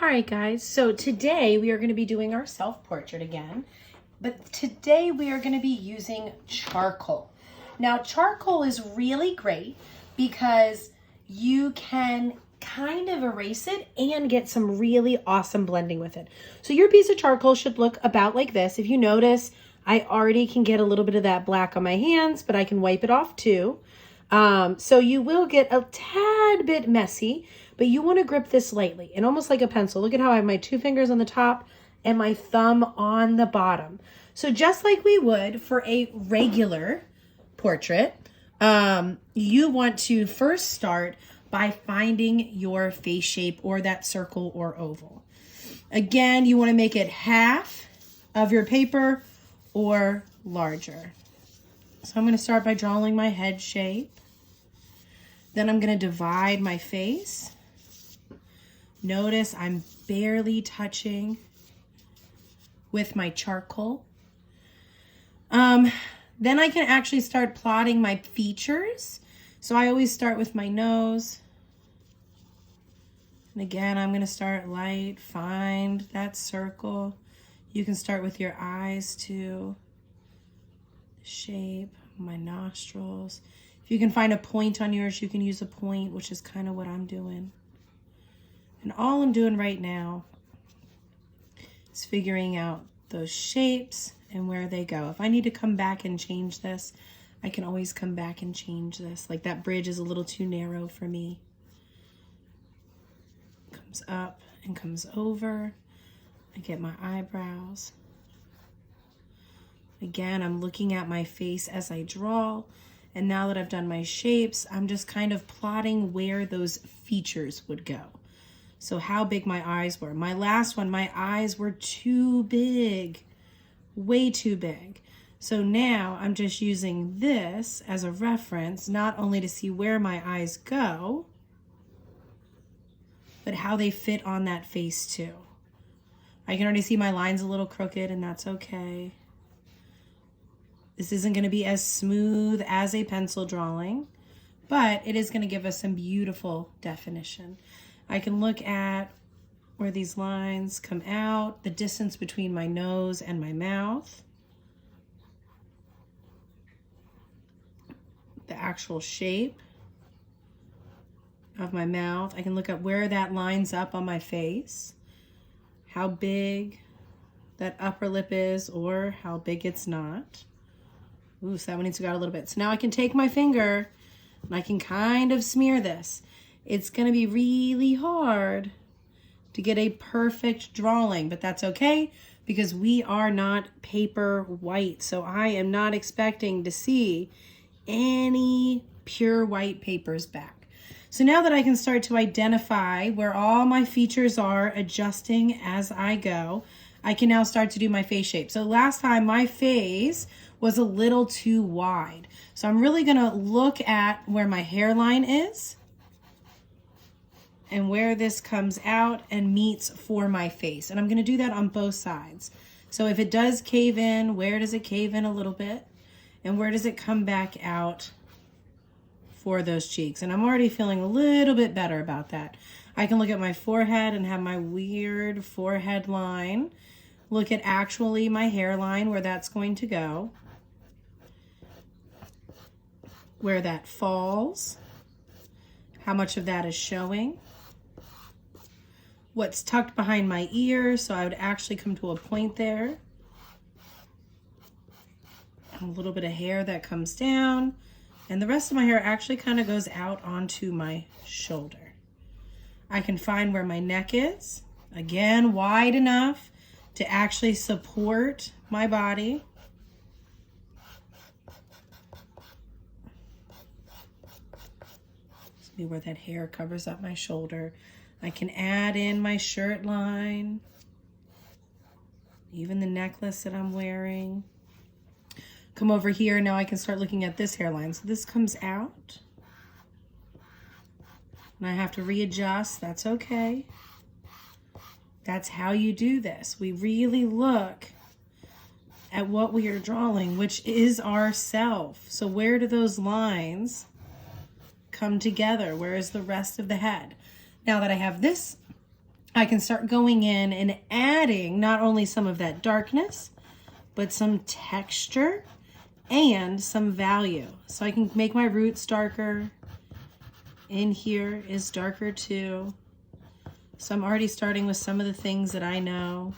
All right, guys, so today we are going to be doing our self-portrait again, but today we are going to be using charcoal. Now, charcoal is really great because you can kind of erase it and get some really awesome blending with it. So your piece of charcoal should look about like this. If you notice, I already can get a little bit of that black on my hands, but I can wipe it off too. So you will get a tad bit messy, but you want to grip this lightly and almost like a pencil. Look at how I have my two fingers on the top and my thumb on the bottom. So just like we would for a regular portrait, you want to first start by finding your face shape or that circle or oval. Again, you want to make it half of your paper or larger. So I'm going to start by drawing my head shape. Then I'm going to divide my face. Notice I'm barely touching with my charcoal. Then I can actually start plotting my features. So I always start with my nose. And again, I'm going to start light, find that circle. You can start with your eyes too. Shape, my nostrils. If you can find a point on yours, you can use a point, which is kind of what I'm doing. And all I'm doing right now is figuring out those shapes and where they go. If I need to come back and change this, I can always come back and change this. Like that bridge is a little too narrow for me. Comes up and comes over. I get my eyebrows. Again, I'm looking at my face as I draw. And now that I've done my shapes, I'm just kind of plotting where those features would go. So how big my eyes were. My last one, my eyes were too big, way too big. So now I'm just using this as a reference, not only to see where my eyes go, but how they fit on that face too. I can already see my lines a little crooked, and that's okay. This isn't going to be as smooth as a pencil drawing, but it is going to give us some beautiful definition. I can look at where these lines come out, the distance between my nose and my mouth, the actual shape of my mouth. I can look at where that lines up on my face, how big that upper lip is or how big it's not. Ooh, so that one needs to go out a little bit. So now I can take my finger and I can kind of smear this. It's going to be really hard to get a perfect drawing, but that's okay because we are not paper white. So I am not expecting to see any pure white papers back. So now that I can start to identify where all my features are adjusting as I go, I can now start to do my face shape. So last time my face was a little too wide. So I'm really gonna look at where my hairline is and where this comes out and meets for my face. And I'm gonna do that on both sides. So if it does cave in, where does it cave in a little bit? And where does it come back out for those cheeks? And I'm already feeling a little bit better about that. I can look at my forehead and have my weird forehead line. Look at actually my hairline, where that's going to go. Where that falls. How much of that is showing. What's tucked behind my ear, so I would actually come to a point there. A little bit of hair that comes down. And the rest of my hair actually kind of goes out onto my shoulder. I can find where my neck is. Again, wide enough to actually support my body. See where that hair covers up my shoulder. I can add in my shirt line, even the necklace that I'm wearing. Come over here, now I can start looking at this hairline. So this comes out. And I have to readjust, that's okay. That's how you do this. We really look at what we are drawing, which is ourself. So where do those lines come together? Where is the rest of the head? Now that I have this I can start going in and adding not only some of that darkness, but some texture and some value. So I can make my roots darker. In here is darker too. So I'm already starting with some of the things that I know.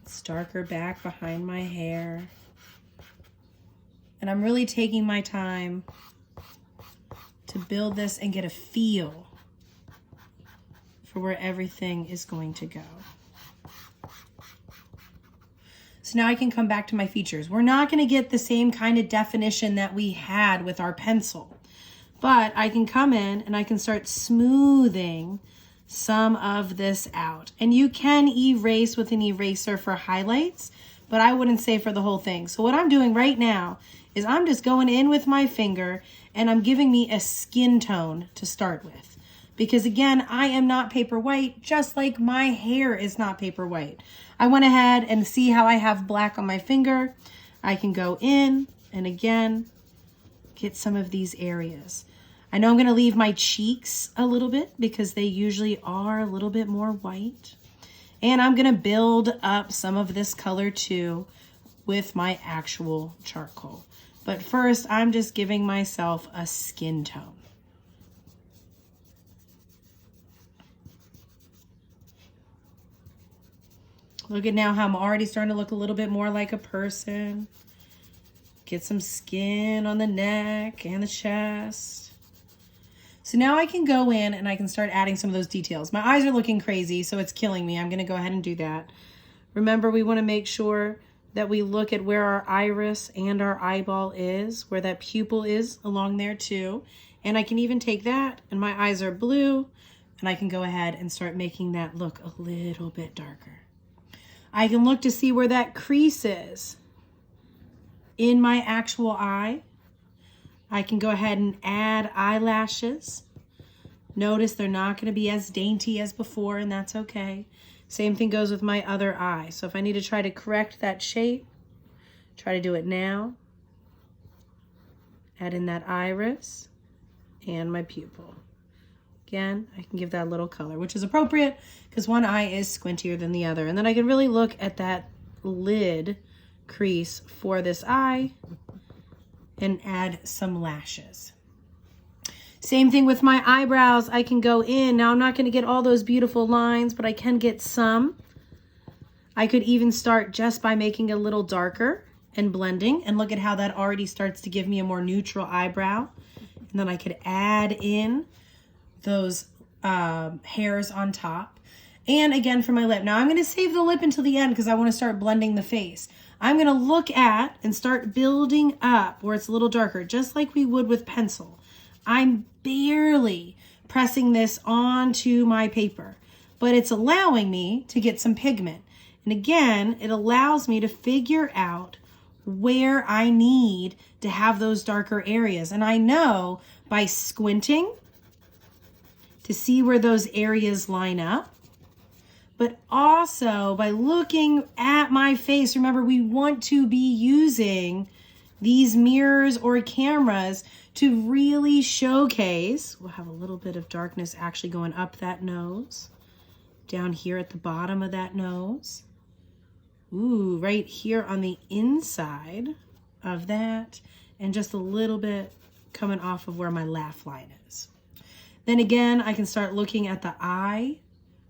It's darker back behind my hair. And I'm really taking my time to build this and get a feel for where everything is going to go. So now I can come back to my features. We're not going to get the same kind of definition that we had with our pencil, but I can come in and I can start smoothing some of this out. And you can erase with an eraser for highlights, but I wouldn't say for the whole thing. So what I'm doing right now is I'm just going in with my finger and I'm giving me a skin tone to start with. Because again, I am not paper white, just like my hair is not paper white. I went ahead and see how I have black on my finger. I can go in and again, get some of these areas. I know I'm gonna leave my cheeks a little bit because they usually are a little bit more white. And I'm gonna build up some of this color too with my actual charcoal. But first, I'm just giving myself a skin tone. Look at now how I'm already starting to look a little bit more like a person. Get some skin on the neck and the chest. So now I can go in and I can start adding some of those details. My eyes are looking crazy, so it's killing me. I'm gonna go ahead and do that. Remember, we wanna make sure that we look at where our iris and our eyeball is, where that pupil is along there too. And I can even take that, and my eyes are blue, and I can go ahead and start making that look a little bit darker. I can look to see where that crease is in my actual eye. I can go ahead and add eyelashes. Notice they're not going to be as dainty as before, and that's okay. Same thing goes with my other eye. So if I need to try to correct that shape, try to do it now. Add in that iris and my pupil. Again, I can give that a little color, which is appropriate because one eye is squintier than the other. And then I can really look at that lid crease for this eye and add some lashes. Same thing with my eyebrows. I can go in. Now I'm not going to get all those beautiful lines, but I can get some. I could even start just by making it a little darker and blending. And look at how that already starts to give me a more neutral eyebrow. And then I could add in those hairs on top. And again for my lip. Now I'm going to save the lip until the end because I want to start blending the face. I'm going to look at and start building up where it's a little darker, just like we would with pencil. I'm barely pressing this onto my paper, but it's allowing me to get some pigment. And again, it allows me to figure out where I need to have those darker areas. And I know by squinting to see where those areas line up, but also by looking at my face. Remember, we want to be using these mirrors or cameras to really showcase. We'll have a little bit of darkness actually going up that nose, down here at the bottom of that nose. Ooh, right here on the inside of that, and just a little bit coming off of where my laugh line is. Then again, I can start looking at the eye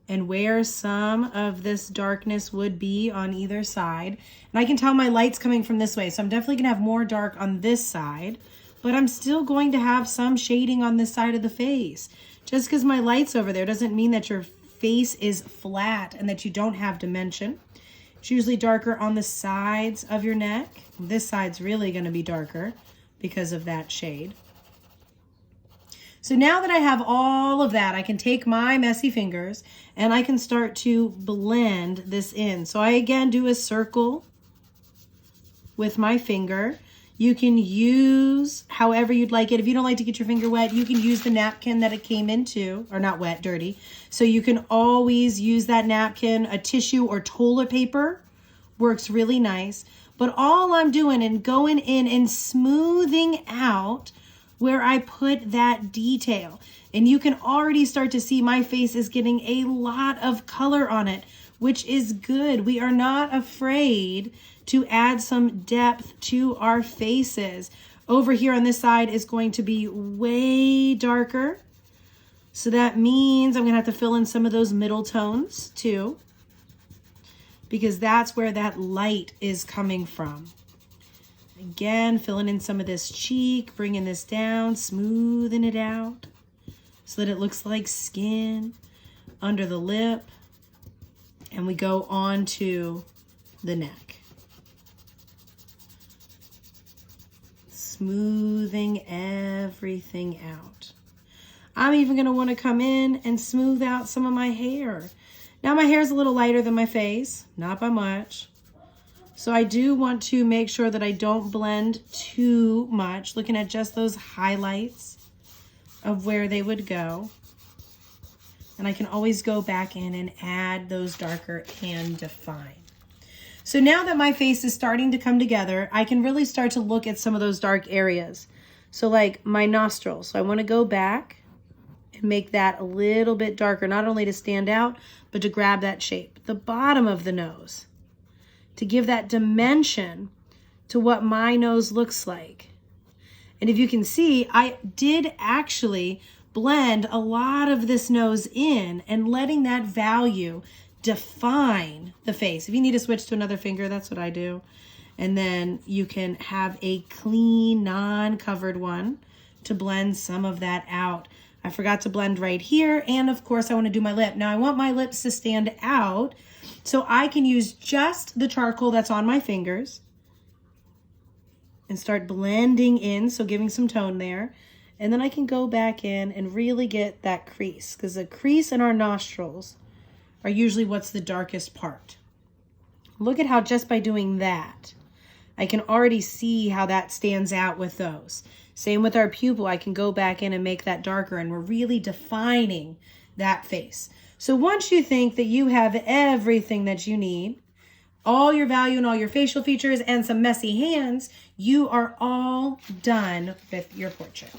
and where some of this darkness would be on either side. And I can tell my light's coming from this way, so I'm definitely gonna have more dark on this side, but I'm still going to have some shading on this side of the face. Just because my light's over there doesn't mean that your face is flat and that you don't have dimension. It's usually darker on the sides of your neck. This side's really gonna be darker because of that shade. So now that I have all of that, I can take my messy fingers and I can start to blend this in. So I again do a circle with my finger. You can use however you'd like it. If you don't like to get your finger wet, you can use the napkin that it came into, or not wet, dirty. So you can always use that napkin. A tissue or toilet paper works really nice. But all I'm doing and going in and smoothing out where I put that detail. And you can already start to see my face is getting a lot of color on it, which is good. We are not afraid to add some depth to our faces. Over here on this side is going to be way darker. So that means I'm gonna have to fill in some of those middle tones too, because that's where that light is coming from. Again, filling in some of this cheek, bringing this down, smoothing it out so that it looks like skin under the lip. And we go on to the neck. Smoothing everything out. I'm even going to want to come in and smooth out some of my hair. Now my hair is a little lighter than my face, not by much. So I do want to make sure that I don't blend too much, looking at just those highlights of where they would go. And I can always go back in and add those darker and define. So now that my face is starting to come together, I can really start to look at some of those dark areas. So like my nostrils. So I want to go back and make that a little bit darker, not only to stand out, but to grab that shape. The bottom of the nose, to give that dimension to what my nose looks like. And if you can see, I did actually blend a lot of this nose in and letting that value define the face. If you need to switch to another finger, that's what I do. And then you can have a clean, non-covered one to blend some of that out. I forgot to blend right here. And of course I want to do my lip. Now I want my lips to stand out, so I can use just the charcoal that's on my fingers and start blending in, so giving some tone there. And then I can go back in and really get that crease, because the crease in our nostrils are usually what's the darkest part. Look at how just by doing that, I can already see how that stands out with those. Same with our pupil, I can go back in and make that darker, and we're really defining that face. So once you think that you have everything that you need, all your value and all your facial features and some messy hands, you are all done with your portrait.